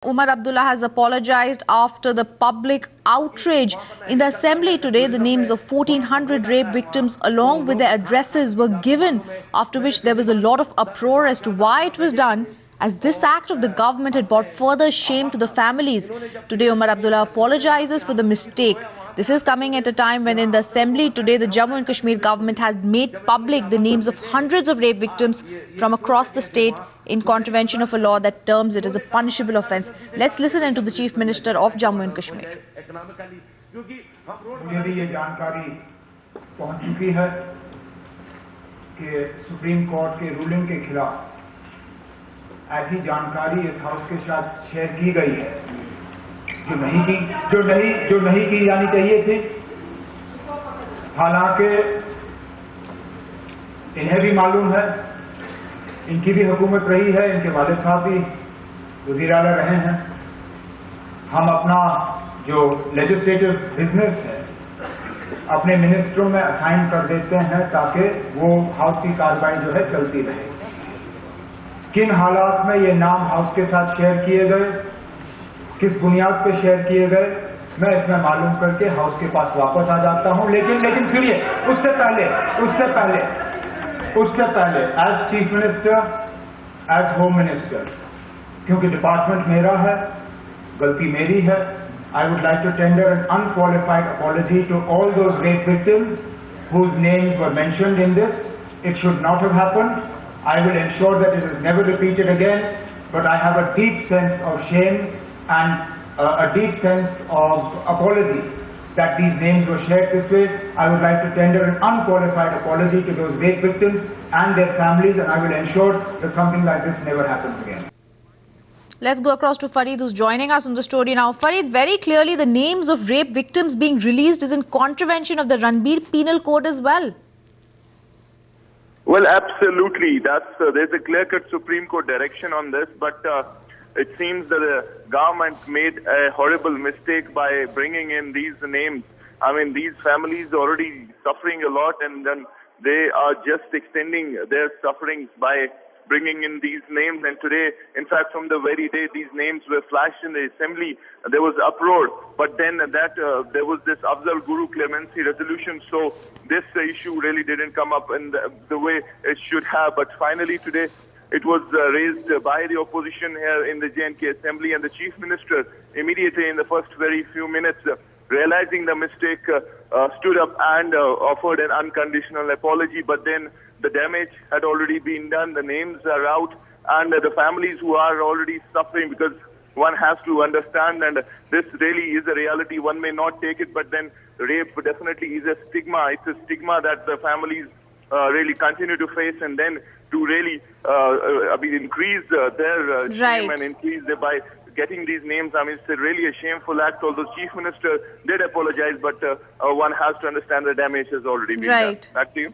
Umar Abdullah has apologized after the public outrage. In the assembly today, the names of 1,400 rape victims along with their addresses were given, after which there was a lot of uproar as to why it was done, as this act of the government had brought further shame to the families. Today, Umar Abdullah apologizes for the mistake. This is coming at a time when in the assembly today, the Jammu and Kashmir government has made public the names of hundreds of rape victims from across the state in contravention of a law that terms it as a punishable offence. Let's listen into the Chief Minister of Jammu and Kashmir. मुझे भी ये जानकारी पहुंच चुकी है कि supreme court के ruling के खिलाफ ऐसी जानकारी इस हाउस के साथ शेयर की गई है जो नहीं की जानी चाहिए थी। हालांकि इन्हें भी मालूम है, इनकी भी हुकूमत रही है, इनके वालिद साहब भी वज़ीर आला रहे हैं। हम अपना जो लेजिस्लेटिव बिजनेस है अपने मिनिस्ट्रों में असाइन कर देते हैं ताकि वो हाउस की कार्रवाई जो है चलती रहे। किन हालात में ये नाम हाउस के साथ शेयर किए गए, किस बुनियाद पर शेयर किए गए, मैं इसमें मालूम करके हाउस के पास वापस आ जाता हूं। लेकिन सुनिए, उससे पहले as chief minister, as home minister, क्योंकि डिपार्टमेंट मेरा है, गलती मेरी है, I would like to tender an unqualified apology to all those rape victims whose names were mentioned in this. It should not have happened. I will ensure that it is never repeated again, but I have a deep sense of shame and a deep sense of apology that these names were shared this way. I would like to tender an unqualified apology to those rape victims and their families, and I will ensure that something like this never happens again. Let's go across to Farid, who's joining us on the story now. Farid, very clearly the names of rape victims being released is in contravention of the Ranbir Penal Code as well. Well, absolutely. There's a clear-cut Supreme Court direction on this, but it seems that the government made a horrible mistake by bringing in these names. I mean, these families are already suffering a lot, and then they are just extending their sufferings by bringing in these names. And today, in fact, from the very day these names were flashed in the assembly, there was uproar. But then there was this Afzal Guru clemency resolution, so this issue really didn't come up in the way it should have. But finally today, it was raised by the opposition here in the J&K assembly, and the chief minister immediately in the first very few minutes, realizing the mistake, stood up and offered an unconditional apology. But then the damage had already been done, the names are out, and the families who are already suffering, because one has to understand, and this really is a reality. One may not take it, but then rape definitely is a stigma. It's a stigma that the families really continue to face, and then to really increase their shame and increase by getting these names. I mean, it's really a shameful act. Although Chief Minister did apologize, but one has to understand the damage has already been done. Back to you.